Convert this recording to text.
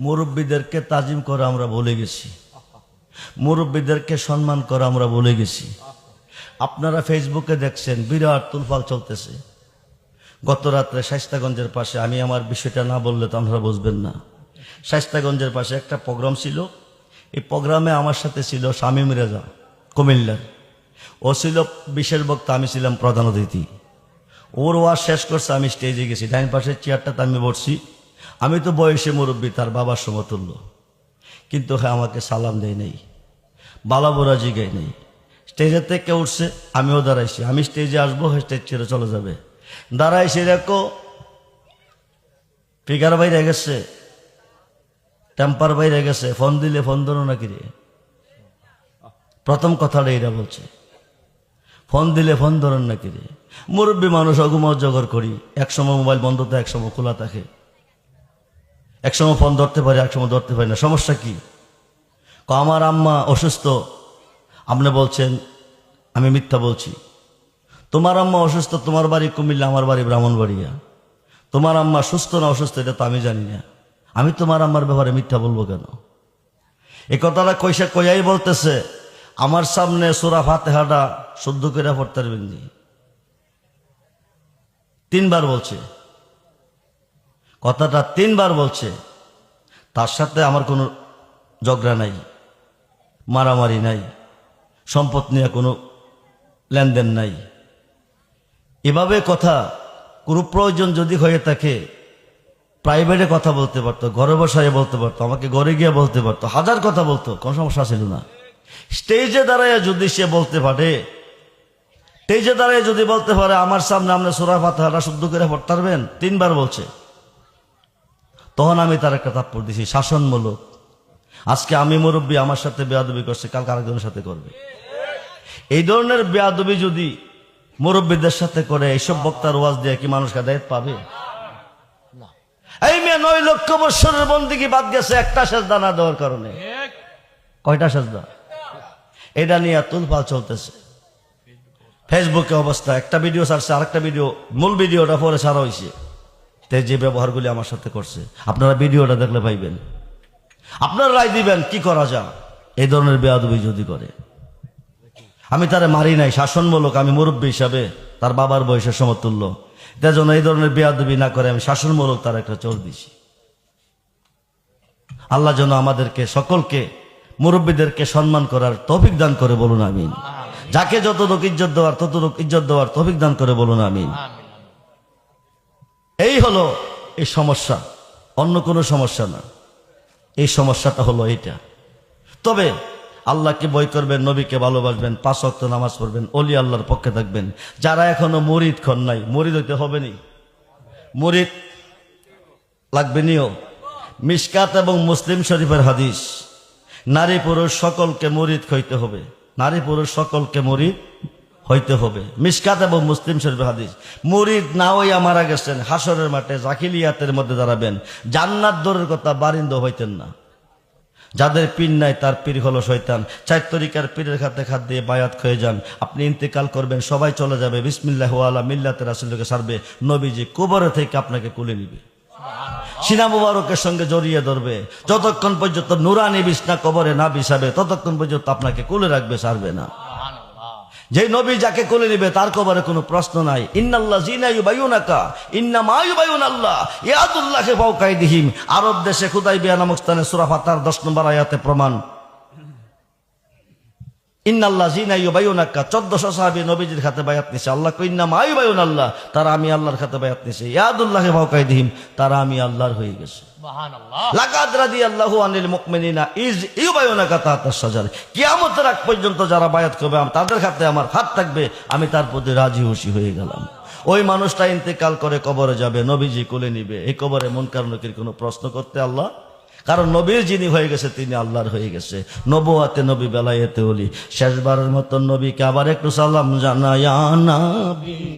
মুরব্বীদেরকে তাজিম করা আমরা ভুলে গেছি, মুরব্বীদেরকে সম্মান করা আমরা ভুলে গেছি। আপনারা ফেসবুকে দেখছেন বিরাট তুলফাল চলতেছে। গত রাত্রে শায়েস্তাগঞ্জের পাশে, আমি আমার বিষয়টা না বললে তো আপনারা বুঝবেন না, শায়েস্তাগঞ্জের পাশে একটা প্রোগ্রাম ছিল। এই প্রোগ্রামে আমার সাথে ছিল শামীম রেজা কুমিল্লার, ও ছিল বিশেষ বক্তা, আমি ছিলাম প্রধান অতিথি। ওর ওয়াজ শেষ করছে, আমি স্টেজে গেছি, ডাইন পাশের চেয়ারটাতে আমি বসছি। আমি তো বয়সে মুরব্বী, তার বাবার সমতুল্য, কিন্তু হ্যাঁ আমাকে সালাম দেয় নেই, বালাবোরা জিগাই নেই। স্টেজের থেকে উঠছে, আমিও দাঁড়াইছি, আমি স্টেজে আসবো, স্টেজ ছেড়ে চলে যাবে। দাঁড়াইছি, দেখো ফিগার বাইরে গেছে, টেম্পার বাইরে গেছে, ফোন দিলে ফোন ধরো নাকি রে। প্রথম কথাটা এরা বলছে, ফোন দিলে ফোন ধরেন নাকি রে। মুরব্বী মানুষ, অগুমত জগর করি, একসময় মোবাইল বন্ধ থাকে, একসময় খোলা থাকে, একসময় ফোন ধরতে পারি, একসময় ধরতে পারি না। সমস্যা কি? আমার আম্মা অসুস্থ, আপনি বলছেন আমি মিথ্যা বলছি। তোমার আম্মা অসুস্থ, তোমার বাড়ি কুমিল্লা, আমার বাড়ি ব্রাহ্মণবাড়িয়া। তোমার আম্মা সুস্থ না অসুস্থ এটা তো আমি জানি না, আমি তোমার আম্মার ব্যাপারে মিথ্যা বলবো কেন? এ কথাটা কইয়াই বলতেছে, আমার সামনে সূরা ফাতিহাটা শুদ্ধ করে পড়তে পারবেন নি, 3 বার বলছে, কথাটা 3 বার বলছে। তার সাথে আমার কোনো ঝগড়া নাই, মারামারি নাই, সম্পদ নিয়ে কোনো লেনদেন নাই। এভাবে কথা, কোনো প্রয়োজন যদি হয়ে থাকে প্রাইভেটে কথা বলতে পারতো, ঘরে বসায় বলতে পারতো, আমাকে ঘরে গিয়ে বলতে পারতো, হাজার কথা বলতো, কোনো সমস্যা ছিল না। স্টেজে দাঁড়ায় যদি সে বলতে পারে, স্টেজে দাঁড়ায় যদি বলতে পারে আমার সামনে আপনি সূরা ফাতিহাটা শুদ্ধ করে পড়তে পারবেন, 3 বার বলছে, তখন আমি তার একটা তাৎপর্য দিছি, শাসনমূলক। আজকে আমি মুরব্বী, আমার সাথে বেয়াদবি করছে, কালকে আরেকজনের সাথে করবে। এই ধরনের বেয়াদবি যদি মুরব্বীদের সাথে করে, এইসব বক্তার ওয়াজ দিয়ে কি মানুষ হেদায়েত পাবে? এই মেয়ে 9 লক্ষ বছরের বন্দেগী বাদ গেছে একটা সেজদা না দেওয়ার কারণে। কয়টা সেজদা? এটা নিয়ে তুলপাল চলতেছে। ফেসবুকে অবস্থা, একটা ভিডিও ছাড়ছে, আরেকটা ভিডিও, মূল ভিডিওটা পরে ছাড়া হয়েছে, যে ব্যবহারগুলি আমার সাথে করছে। আপনারা ভিডিওটা দেখলে পাইবেন, আপনারা রায় দিবেন কি করা যায়। এই ধরনের বেয়াদবি যদি করে, আমি তারে মারি নাই, শাসনমূলক, আমি মুরব্বী হিসাবে তার বাবার বয়সের সমতুল্য, তার জন্য এই ধরনের বেয়াদবি না করে আমি শাসনমূলক তার একটা চোর দিছি। আল্লাহ যেন আমাদেরকে সকলকে, মুরব্বীদেরকে সম্মান করার তৌফিক দান করে, বলুন আমিন। যাকে যতটুকু ইজ্জত দেওয়ার ততটুকু ইজ্জত দেওয়ার তৌফিক দান করে, বলুন আমিন। এই হলো এই সমস্যা, অন্য কোনো সমস্যা না। এই সমস্যাটা হলো এইটা। তবে আল্লাহকে ভয় করবেন, নবীকে ভালোবাসবেন, 5 ওয়াক্ত নামাজ পড়বেন, ওলি আল্লাহর পক্ষে থাকবেন। যারা এখনো মুরিদ খন নাই, মুরিদ হইতে হবে নি, মুরিদ লাগবে নিও। মিশকাত এবং মুসলিম শরীফের হাদিস, নারী পুরুষ সকলকে মুরিদ হইতে হবে, নারী পুরুষ সকলকে মুরিদ হইতে হবে। মিশকাত এবং মুসলিম শরীফের হাদিস। মুরিদ না হইয়া মারা গেছেন, হাসরের মাঠে জাকিলিয়াতের মধ্যে দাঁড়াবেন, জান্নাত দূরের কথা বারিন্দ হইতেন না। যাদের পীর নাই তার পীর হলো শয়তান। 4 তরিকার পীরের খাতে খাত দিয়ে বায়াত হয়ে যান, আপনি ইন্তেকাল করবেন, সবাই চলে যাবে, বিসমিল্লাহ আলা মিল্লাতে রাসূলকে সারবে, নবীজি কবর থেকে আপনাকে কুলে নিবে, সিনা মুবারকের সঙ্গে জড়িয়ে ধরবে, যতক্ষণ পর্যন্ত নুরানি বিছনা কবরে না বিছাবে ততক্ষণ পর্যন্ত আপনাকে কুলে রাখবে, সারবে না। যে নবী যাকে কোলে নিবে তার কবরে কোনো প্রশ্ন নাই। ইন্নাল্লাযীনা ইউবাইয়ুনাকা ইন্নামা ইউবাইয়ুনাল্লাহ ইয়াদুল্লাহি ফাওকা আইদিহিম। আরব দেশে হুদাইবিয়া নামক স্থানে সূরা ফাতিহার 10 নম্বর আয়াতে প্রমাণ। ইন্নাল্লাযীনা ইউবাইয়ুনাকা 1400 সাহাবী নবীজির হাতে বায়াত নিছে। আল্লাহ কই ইন্নামা ইউবাইয়ুনাল্লাহ, তারা আমি আল্লাহর হাতে বায়াত নিছে। ইয়াদুল্লাহি ফাওকা আইদিহিম, তারা আমি আল্লাহর হয়ে গেছে। সুবহানাল্লাহ। লাকাদ রাদিয়াল্লাহু আনিল মুমিনিনা ইজ ইউবাইয়ুনাকা তাহতাশ শাজার। কিয়ামতের আগ পর্যন্ত যারা বায়াত করবে তাদের হাতে আমার হাত থাকবে, আমি তার প্রতি রাজি খুশি হয়ে গেলাম। ওই মানুষটা ইন্তেকাল করে কবরে যাবে, নবীজি কোলে নিবে। এই কবরে মুনকার নাকির কোনো প্রশ্ন করতে আল্লাহ, কারণ নবীর যিনি হয়ে গেছে তিনি আল্লাহর হয়ে গেছে। নবুয়াতে নবী, বেলায়েতে ওলি। শেষবারের মতো নবীকে আবার একটু সালাম জানায়া নবী।